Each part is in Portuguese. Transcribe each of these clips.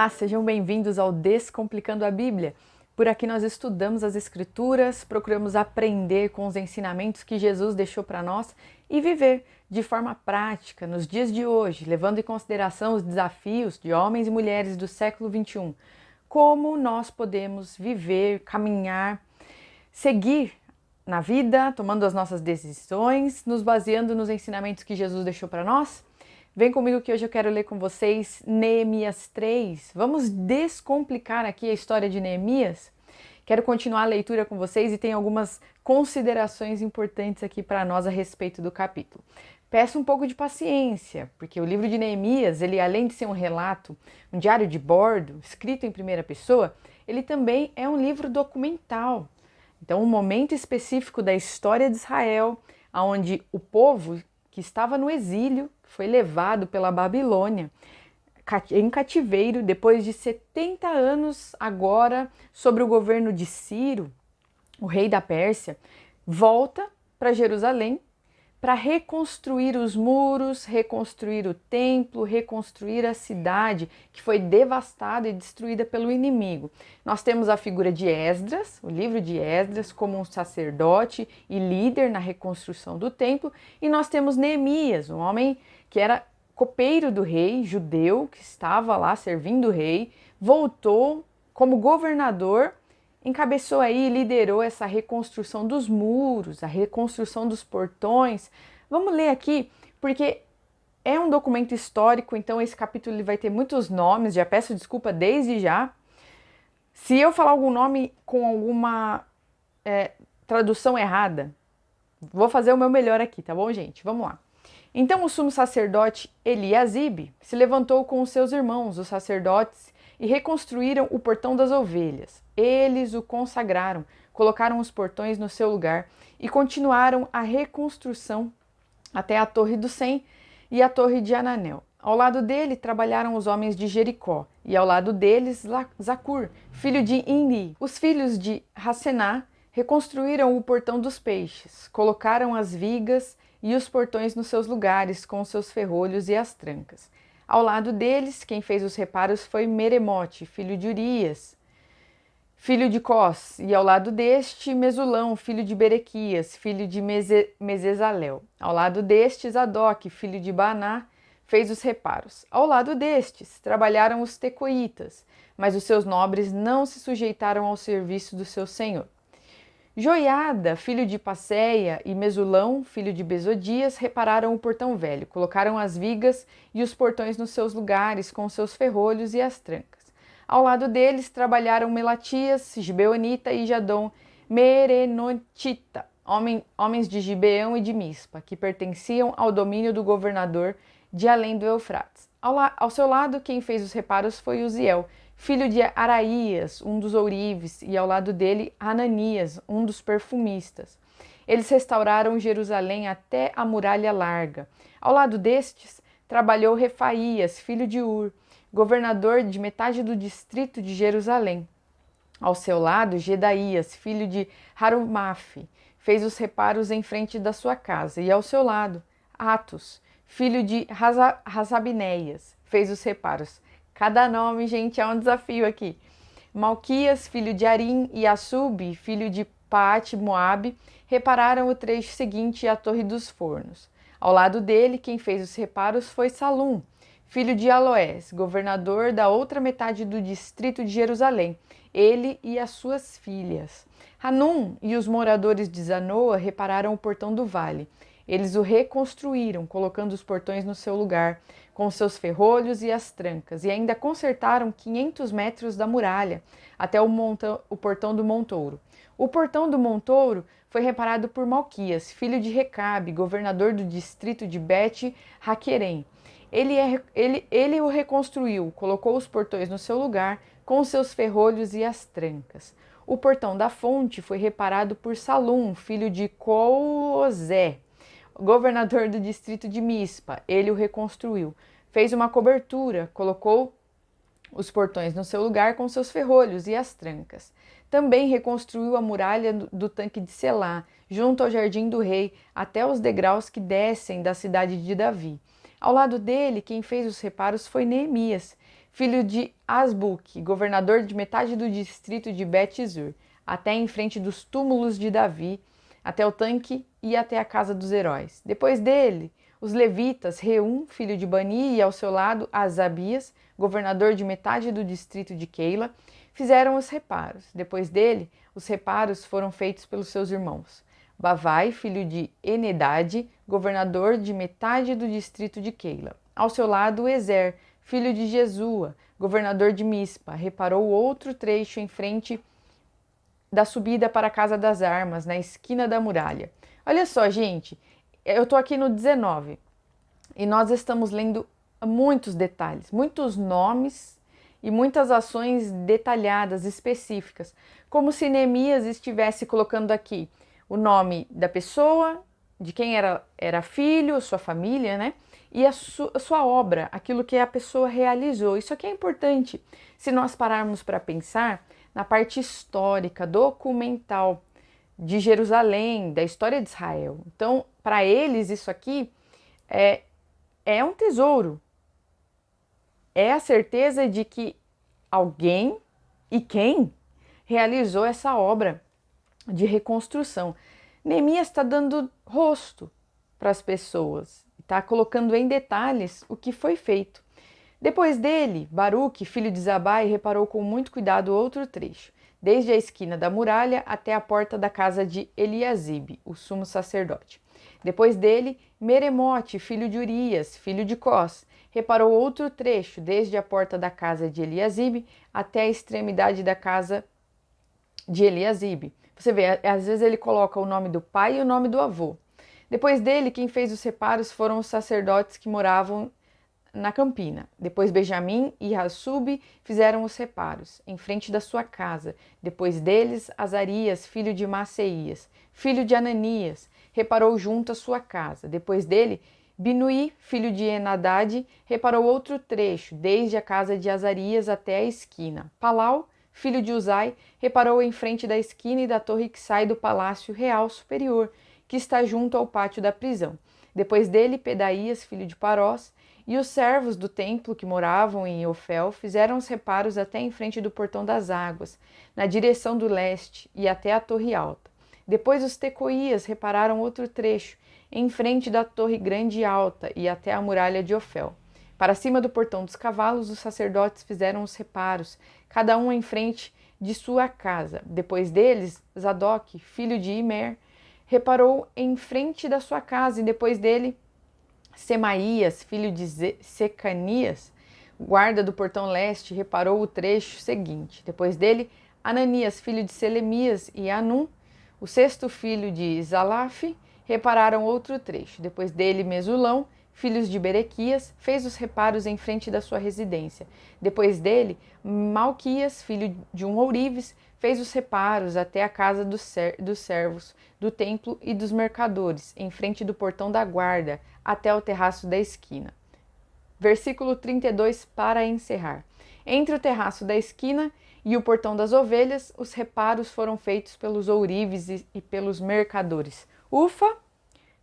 Olá, sejam bem-vindos ao Descomplicando a Bíblia. Por aqui nós estudamos as Escrituras, procuramos aprender com os ensinamentos que Jesus deixou para nós e viver de forma prática nos dias de hoje, levando em consideração os desafios de homens e mulheres do século XXI. Como nós podemos viver, caminhar, seguir na vida, tomando as nossas decisões, nos baseando nos ensinamentos que Jesus deixou para nós? Vem comigo que hoje eu quero ler com vocês Neemias 3. Vamos descomplicar aqui a história de Neemias? Quero continuar a leitura com vocês e tem algumas considerações importantes aqui para nós a respeito do capítulo. Peço um pouco de paciência, porque o livro de Neemias, ele além de ser um relato, um diário de bordo, escrito em primeira pessoa, ele também é um livro documental. Então, um momento específico da história de Israel, onde o povo que estava no exílio foi levado pela Babilônia em cativeiro depois de 70 anos agora sob o governo de Ciro, o rei da Pérsia, volta para Jerusalém para reconstruir os muros, reconstruir o templo, reconstruir a cidade que foi devastada e destruída pelo inimigo. Nós temos a figura de Esdras, o livro de Esdras, como um sacerdote e líder na reconstrução do templo, e nós temos Neemias, um homem que era copeiro do rei, judeu, que estava lá servindo o rei, voltou como governador, encabeçou aí e liderou essa reconstrução dos muros, a reconstrução dos portões. Vamos ler aqui, porque é um documento histórico, então esse capítulo ele vai ter muitos nomes, já peço desculpa desde já. Se eu falar algum nome com alguma tradução errada, vou fazer o meu melhor aqui, tá bom, gente? Vamos lá. Então o sumo sacerdote Eliasibe se levantou com os seus irmãos, os sacerdotes, e reconstruíram o portão das ovelhas. Eles o consagraram, colocaram os portões no seu lugar e continuaram a reconstrução até a Torre do Sem e a Torre de Ananel. Ao lado dele trabalharam os homens de Jericó, e ao lado deles Zacur, filho de Imri. Os filhos de Hassená reconstruíram o portão dos peixes, colocaram as vigas e os portões nos seus lugares com os seus ferrolhos e as trancas. Ao lado deles, quem fez os reparos foi Meremote, filho de Urias, filho de Cós, e ao lado deste, Mesulão, filho de Berequias, filho de Mesezalel. Ao lado deste, Zadok, filho de Baná, fez os reparos. Ao lado destes, trabalharam os tecoitas, mas os seus nobres não se sujeitaram ao serviço do seu senhor. Joiada, filho de Passeia, e Mesulão, filho de Bezodias, repararam o portão velho, colocaram as vigas e os portões nos seus lugares, com seus ferrolhos e as trancas. Ao lado deles trabalharam Melatias, Gibeonita e Jadom, Merenotita, homens de Gibeão e de Mispa, que pertenciam ao domínio do governador de além do Eufrates. Ao seu lado, quem fez os reparos foi Uziel, filho de Araías, um dos ourives, e ao lado dele Ananias, um dos perfumistas. Eles restauraram Jerusalém até a muralha larga. Ao lado destes, trabalhou Refaías, filho de Ur, governador de metade do distrito de Jerusalém. Ao seu lado, Gedaías, filho de Harumaf, fez os reparos em frente da sua casa. E ao seu lado, Atos, filho de Rasabinéias, fez os reparos. Cada nome, gente, é um desafio aqui. Malquias, filho de Arim, e Assub, filho de Paate-Moabe, repararam o trecho seguinte e a Torre dos Fornos. Ao lado dele, quem fez os reparos foi Salum, filho de Aloés, governador da outra metade do distrito de Jerusalém, ele e as suas filhas. Hanum e os moradores de Zanoa repararam o portão do vale. Eles o reconstruíram, colocando os portões no seu lugar, com seus ferrolhos e as trancas, e ainda consertaram 500 metros da muralha, até o portão do Montouro. O portão do Montouro foi reparado por Malquias, filho de Recabe, governador do distrito de Bet-Haquerem. Ele o reconstruiu, colocou os portões no seu lugar, com seus ferrolhos e as trancas. O portão da fonte foi reparado por Salum, filho de Coozé, governador do distrito de Mispa. Ele o reconstruiu, fez uma cobertura, colocou os portões no seu lugar com seus ferrolhos e as trancas. Também reconstruiu a muralha do tanque de Selá, junto ao jardim do rei, até os degraus que descem da cidade de Davi. Ao lado dele, quem fez os reparos foi Neemias, filho de Asbuque, governador de metade do distrito de Bet-Zur, até em frente dos túmulos de Davi, até o tanque e até a casa dos heróis. Depois dele, os levitas, Reum, filho de Bani, e ao seu lado Asabias, governador de metade do distrito de Keila, fizeram os reparos. Depois dele, os reparos foram feitos pelos seus irmãos. Bavai, filho de Enedade, governador de metade do distrito de Keila. Ao seu lado, Ezer, filho de Jesua, governador de Mispa, reparou outro trecho em frente da subida para a Casa das Armas, na esquina da muralha. Olha só, gente, eu estou aqui no 19 e nós estamos lendo muitos detalhes, muitos nomes e muitas ações detalhadas, específicas, como se Neemias estivesse colocando aqui o nome da pessoa, de quem era filho, sua família, né? E a sua obra, aquilo que a pessoa realizou. Isso aqui é importante se nós pararmos para pensar na parte histórica, documental de Jerusalém, da história de Israel. Então, para eles, isso aqui é um tesouro. É a certeza de que alguém e quem realizou essa obra de reconstrução. Neemias está dando rosto para as pessoas, está colocando em detalhes o que foi feito. Depois dele, Baruque, filho de Zabai, reparou com muito cuidado outro trecho, desde a esquina da muralha até a porta da casa de Eliasibe, o sumo sacerdote. Depois dele, Meremote, filho de Urias, filho de Cós, reparou outro trecho, desde a porta da casa de Eliasibe até a extremidade da casa de Eliasibe. Você vê, às vezes ele coloca o nome do pai e o nome do avô. Depois dele, quem fez os reparos foram os sacerdotes que moravam na campina. Depois Benjamim e Hassub fizeram os reparos, em frente da sua casa. Depois deles, Azarias, filho de Maceias, filho de Ananias, reparou junto à sua casa. Depois dele, Binuí, filho de Enadade, reparou outro trecho, desde a casa de Azarias até a esquina. Palau, filho de Uzai, reparou em frente da esquina e da torre que sai do Palácio Real Superior, que está junto ao pátio da prisão. Depois dele, Pedaías, filho de Parós, e os servos do templo que moravam em Ofel fizeram os reparos até em frente do portão das águas, na direção do leste e até a torre alta. Depois os tecoías repararam outro trecho, em frente da torre grande e alta e até a muralha de Ofel. Para cima do portão dos cavalos, os sacerdotes fizeram os reparos, cada um em frente de sua casa. Depois deles, Zadok, filho de Imer, reparou em frente da sua casa, e depois dele, Semaías, filho de Secanias, guarda do portão leste, reparou o trecho seguinte. Depois dele, Ananias, filho de Selemias, e Anum, o sexto filho de Zalaf, repararam outro trecho. Depois dele, Mesulão, filhos de Berequias, fez os reparos em frente da sua residência. Depois dele, Malquias, filho de um ourives, fez os reparos até a casa dos servos, do templo e dos mercadores, em frente do portão da guarda, até o terraço da esquina. Versículo 32 para encerrar. Entre o terraço da esquina e o portão das ovelhas, os reparos foram feitos pelos ourives e pelos mercadores. Ufa!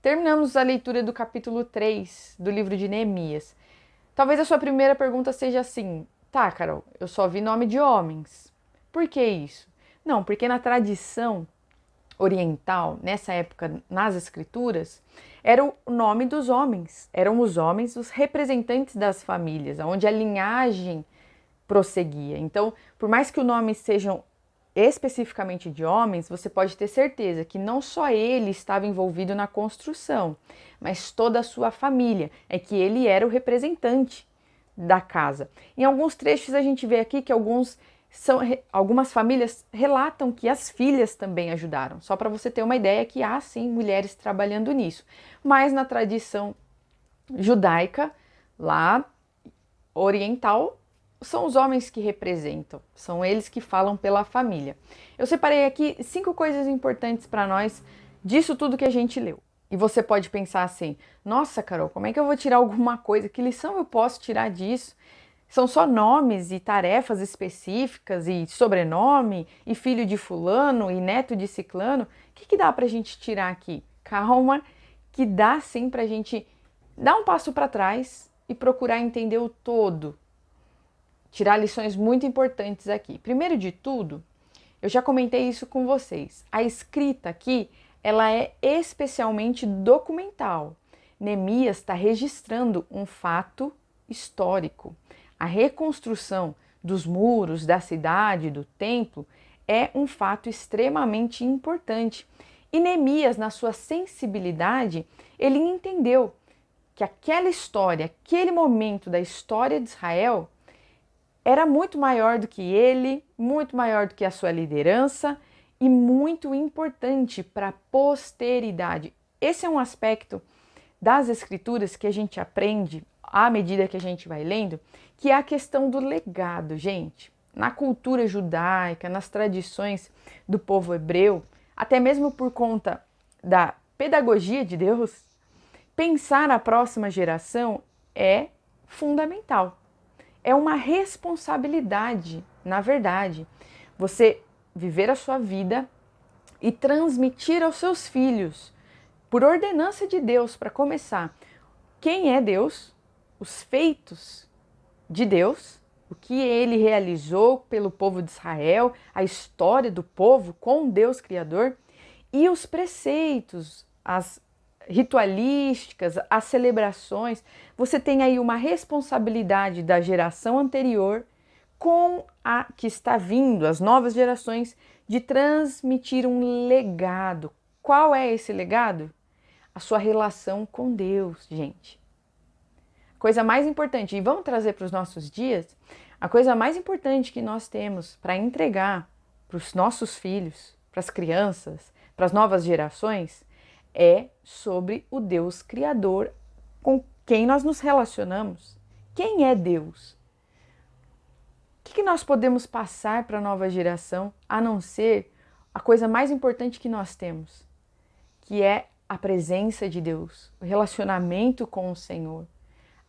Terminamos a leitura do capítulo 3 do livro de Neemias. Talvez a sua primeira pergunta seja assim: tá, Carol, eu só vi nome de homens. Por que isso? Não, porque na tradição oriental, nessa época, nas escrituras, era o nome dos homens. Eram os homens os representantes das famílias, onde a linhagem prosseguia. Então, por mais que o nome sejam especificamente de homens, você pode ter certeza que não só ele estava envolvido na construção, mas toda a sua família. É que ele era o representante da casa. Em alguns trechos a gente vê aqui que algumas famílias relatam que as filhas também ajudaram. Só para você ter uma ideia que há sim mulheres trabalhando nisso. Mas na tradição judaica, lá oriental, são os homens que representam, são eles que falam pela família. Eu separei aqui 5 coisas importantes para nós disso tudo que a gente leu. E você pode pensar assim: nossa, Carol, como é que eu vou tirar alguma coisa? Que lição eu posso tirar disso? São só nomes e tarefas específicas e sobrenome e filho de fulano e neto de ciclano. O que dá para a gente tirar aqui? Calma, que dá sim para a gente dar um passo para trás e procurar entender o todo tirar lições muito importantes aqui. Primeiro de tudo, eu já comentei isso com vocês. A escrita aqui, ela é especialmente documental. Neemias está registrando um fato histórico. A reconstrução dos muros da cidade, do templo, é um fato extremamente importante. E Neemias, na sua sensibilidade, ele entendeu que aquela história, aquele momento da história de Israel, era muito maior do que ele, muito maior do que a sua liderança e muito importante para a posteridade. Esse é um aspecto das escrituras que a gente aprende à medida que a gente vai lendo, que é a questão do legado, gente. Na cultura judaica, nas tradições do povo hebreu, até mesmo por conta da pedagogia de Deus, pensar na próxima geração é fundamental. É uma responsabilidade, na verdade, você viver a sua vida e transmitir aos seus filhos, por ordenança de Deus, para começar, quem é Deus, os feitos de Deus, o que ele realizou pelo povo de Israel, a história do povo com Deus Criador e os preceitos, as ritualísticas, as celebrações. Você tem aí uma responsabilidade da geração anterior com a que está vindo, as novas gerações, de transmitir um legado. Qual é esse legado? A sua relação com Deus, gente. Coisa mais importante, e vamos trazer para os nossos dias, a coisa mais importante que nós temos para entregar para os nossos filhos, para as crianças, para as novas gerações, é sobre o Deus Criador com quem nós nos relacionamos. Quem é Deus? O que nós podemos passar para a nova geração a não ser a coisa mais importante que nós temos, que é a presença de Deus, o relacionamento com o Senhor,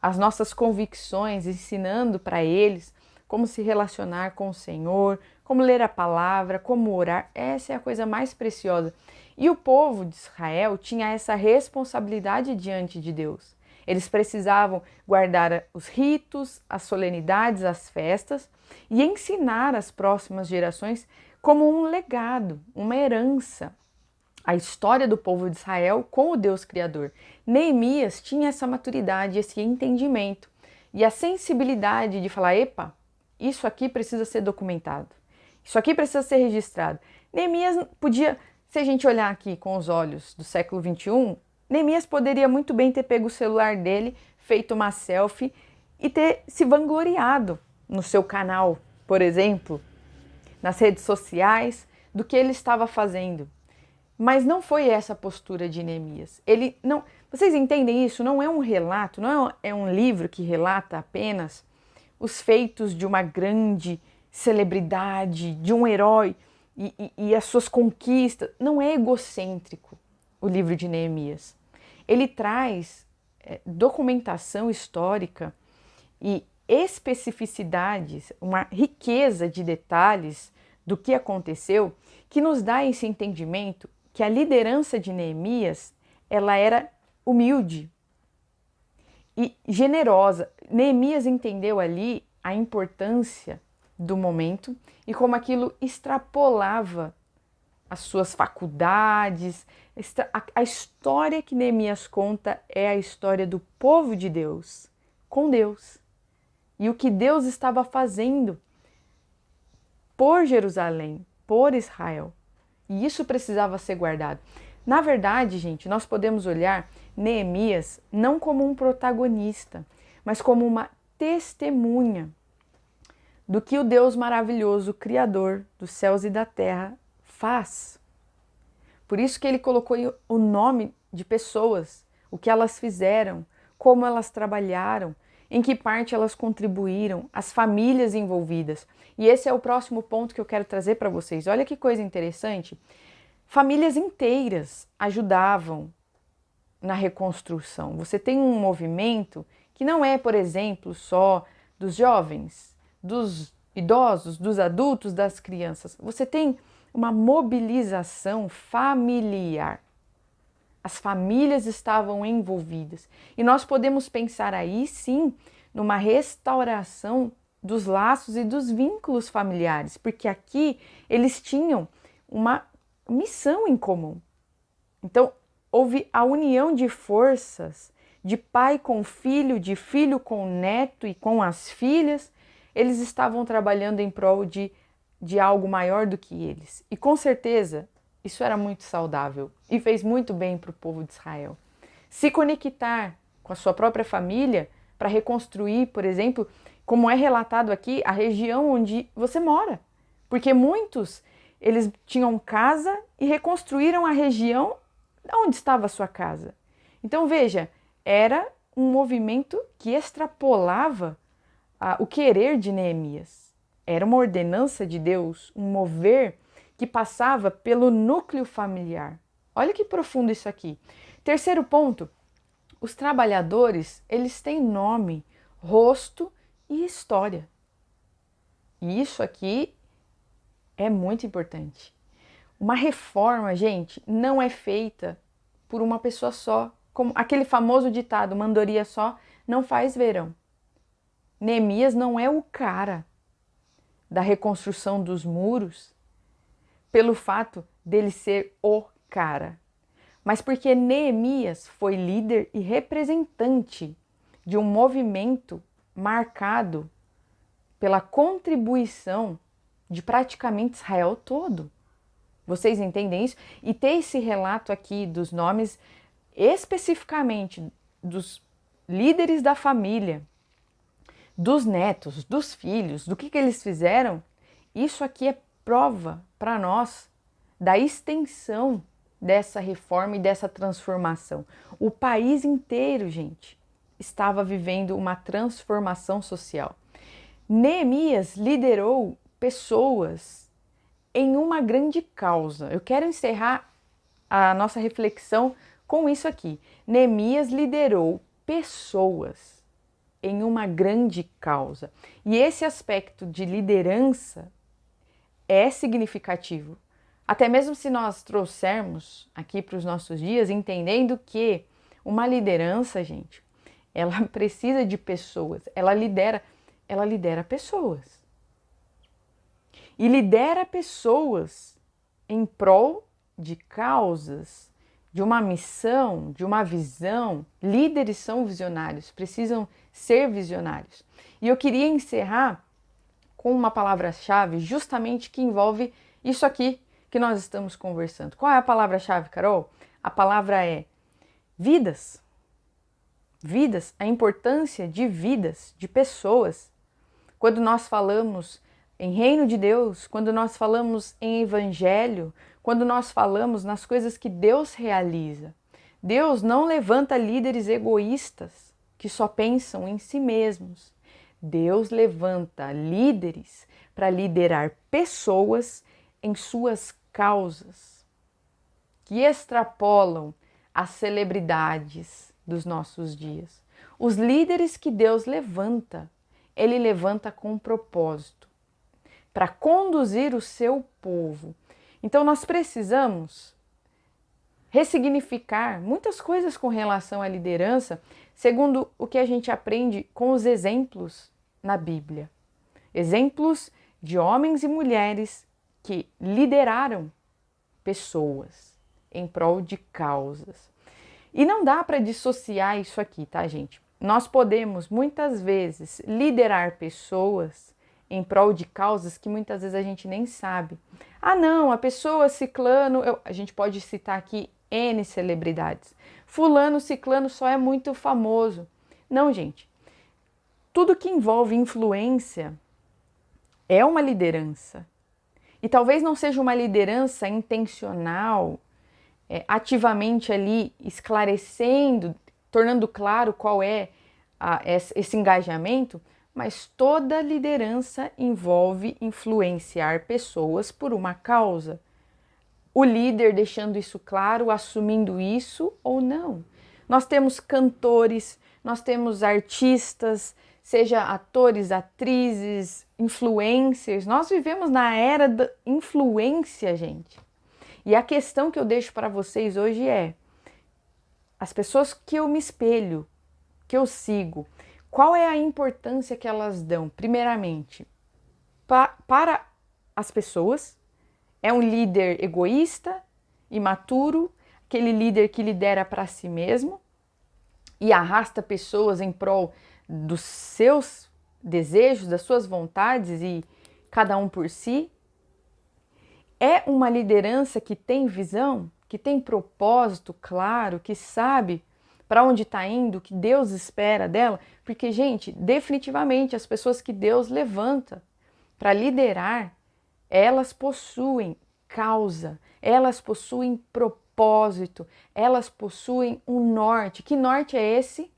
as nossas convicções, ensinando para eles como se relacionar com o Senhor, como ler a palavra, como orar. Essa é a coisa mais preciosa. E o povo de Israel tinha essa responsabilidade diante de Deus. Eles precisavam guardar os ritos, as solenidades, as festas e ensinar as próximas gerações como um legado, uma herança, a história do povo de Israel com o Deus Criador. Neemias tinha essa maturidade, esse entendimento e a sensibilidade de falar, epa, isso aqui precisa ser documentado, isso aqui precisa ser registrado. Neemias podia, se a gente olhar aqui com os olhos do século 21, Neemias poderia muito bem ter pego o celular dele, feito uma selfie e ter se vangloriado no seu canal, por exemplo, nas redes sociais, do que ele estava fazendo. Mas não foi essa a postura de Neemias. Ele não, vocês entendem isso? Não é um relato, não é um livro que relata apenas os feitos de uma grande celebridade, de um herói e as suas conquistas. Não é egocêntrico o livro de Neemias. Ele traz documentação histórica e especificidades, uma riqueza de detalhes do que aconteceu, que nos dá esse entendimento que a liderança de Neemias, ela era humilde e generosa. Neemias entendeu ali a importância do momento e como aquilo extrapolava as suas faculdades. A história que Neemias conta é a história do povo de Deus, com Deus. E o que Deus estava fazendo por Jerusalém, por Israel. E isso precisava ser guardado. Na verdade, gente, nós podemos olhar Neemias não como um protagonista, mas como uma testemunha do que o Deus maravilhoso, Criador dos céus e da terra, faz. Por isso que ele colocou o nome de pessoas, o que elas fizeram, como elas trabalharam, em que parte elas contribuíram, as famílias envolvidas. E esse é o próximo ponto que eu quero trazer para vocês. Olha que coisa interessante. Famílias inteiras ajudavam na reconstrução. Você tem um movimento que não é, por exemplo, só dos jovens, dos idosos, dos adultos, das crianças. Você tem uma mobilização familiar. As famílias estavam envolvidas. E nós podemos pensar aí, sim, numa restauração dos laços e dos vínculos familiares, porque aqui eles tinham uma missão em comum. Então, houve a união de forças, de pai com filho, de filho com neto e com as filhas. Eles estavam trabalhando em prol de algo maior do que eles. E com certeza, isso era muito saudável e fez muito bem para o povo de Israel. Se conectar com a sua própria família para reconstruir, por exemplo, como é relatado aqui, a região onde você mora. Porque muitos, eles tinham casa e reconstruíram a região onde estava a sua casa. Então veja, era um movimento que extrapolava o querer de Neemias. Era uma ordenança de Deus, um mover que passava pelo núcleo familiar. Olha que profundo isso aqui. Terceiro ponto, os trabalhadores, eles têm nome, rosto e história. E isso aqui é muito importante. Uma reforma, gente, não é feita por uma pessoa só. Como aquele famoso ditado, uma andorinha só não faz verão. Neemias não é o cara da reconstrução dos muros pelo fato dele ser o cara, mas porque Neemias foi líder e representante de um movimento marcado pela contribuição de praticamente Israel todo. Vocês entendem isso? E ter esse relato aqui dos nomes, especificamente dos líderes da família, dos netos, dos filhos, do que eles fizeram, isso aqui é prova para nós da extensão dessa reforma e dessa transformação. O país inteiro, gente, estava vivendo uma transformação social. Neemias liderou pessoas em uma grande causa. Eu quero encerrar a nossa reflexão com isso aqui. Neemias liderou pessoas em uma grande causa. E esse aspecto de liderança é significativo. Até mesmo se nós trouxermos aqui para os nossos dias, entendendo que uma liderança, gente, ela precisa de pessoas, ela lidera pessoas. E lidera pessoas em prol de causas, de uma missão, de uma visão. Líderes são visionários, precisam ser visionários. E eu queria encerrar com uma palavra-chave justamente que envolve isso aqui que nós estamos conversando. Qual é a palavra-chave, Carol? A palavra é vidas. Vidas, a importância de vidas, de pessoas. Quando nós falamos em reino de Deus, quando nós falamos em evangelho, quando nós falamos nas coisas que Deus realiza. Deus não levanta líderes egoístas que só pensam em si mesmos. Deus levanta líderes para liderar pessoas em suas causas, que extrapolam as celebridades dos nossos dias. Os líderes que Deus levanta, Ele levanta com um propósito, para conduzir o seu povo. Então nós precisamos ressignificar muitas coisas com relação à liderança, segundo o que a gente aprende com os exemplos na Bíblia. Exemplos de homens e mulheres que lideraram pessoas em prol de causas. E não dá para dissociar isso aqui, tá, gente? Nós podemos muitas vezes liderar pessoas em prol de causas que muitas vezes a gente nem sabe. Ah, não, a pessoa ciclano, a gente pode citar aqui N celebridades. Fulano, ciclano só é muito famoso. Não, gente. Tudo que envolve influência é uma liderança. E talvez não seja uma liderança intencional, ativamente ali esclarecendo, tornando claro qual é esse engajamento, mas toda liderança envolve influenciar pessoas por uma causa. O líder deixando isso claro, assumindo isso ou não. Nós temos cantores, nós temos artistas, seja atores, atrizes, influencers. Nós vivemos na era da influência, gente. E a questão que eu deixo para vocês hoje é: as pessoas que eu me espelho, que eu sigo, Qual é a importância que elas dão? Primeiramente, para as pessoas, é um líder egoísta, imaturo, aquele líder que lidera para si mesmo e arrasta pessoas em prol dos seus desejos, das suas vontades e cada um por si. É uma liderança que tem visão, que tem propósito claro, que sabe para onde está indo, o que Deus espera dela, porque, gente, definitivamente as pessoas que Deus levanta para liderar, elas possuem causa, elas possuem propósito, elas possuem um norte. Que norte é esse?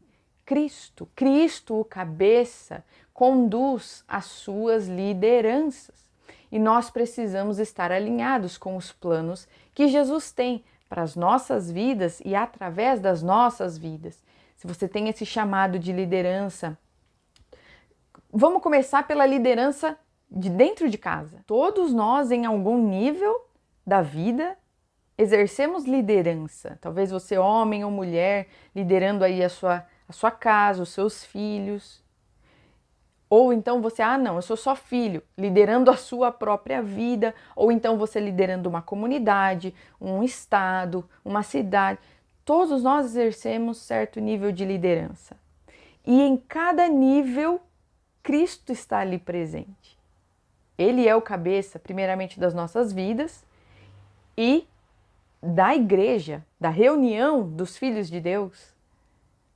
Cristo. Cristo, o cabeça, conduz as suas lideranças. E nós precisamos estar alinhados com os planos que Jesus tem para as nossas vidas e através das nossas vidas. Se você tem esse chamado de liderança, vamos começar pela liderança de dentro de casa. Todos nós, em algum nível da vida, exercemos liderança. Talvez você, homem ou mulher, liderando aí a sua casa, os seus filhos. Ou então você, não, eu sou só filho, liderando a sua própria vida. Ou então você liderando uma comunidade, um estado, uma cidade. Todos nós exercemos certo nível de liderança. E em cada nível, Cristo está ali presente. Ele é o cabeça, primeiramente, das nossas vidas e da igreja, da reunião dos filhos de Deus,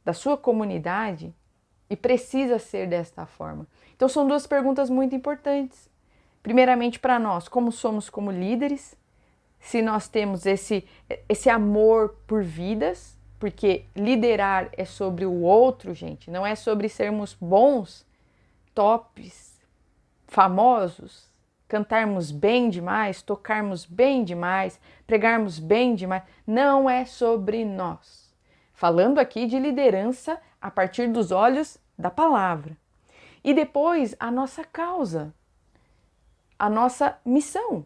da sua comunidade, e precisa ser desta forma. Então são duas perguntas muito importantes. Primeiramente para nós, como somos como líderes, se nós temos esse amor por vidas, porque liderar é sobre o outro, gente, não é sobre sermos bons, tops, famosos, cantarmos bem demais, tocarmos bem demais, pregarmos bem demais. Não é sobre nós. Falando aqui de liderança a partir dos olhos da palavra. E depois a nossa causa, a nossa missão,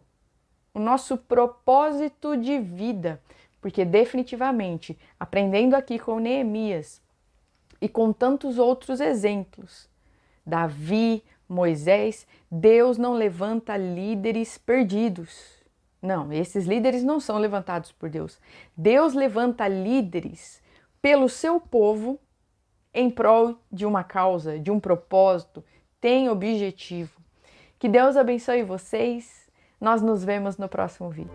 o nosso propósito de vida. Porque definitivamente, aprendendo aqui com Neemias e com tantos outros exemplos, Davi, Moisés, Deus não levanta líderes perdidos. Não, esses líderes não são levantados por Deus. Deus levanta líderes pelo seu povo em prol de uma causa, de um propósito, tem objetivo. Que Deus abençoe vocês. Nós nos vemos no próximo vídeo.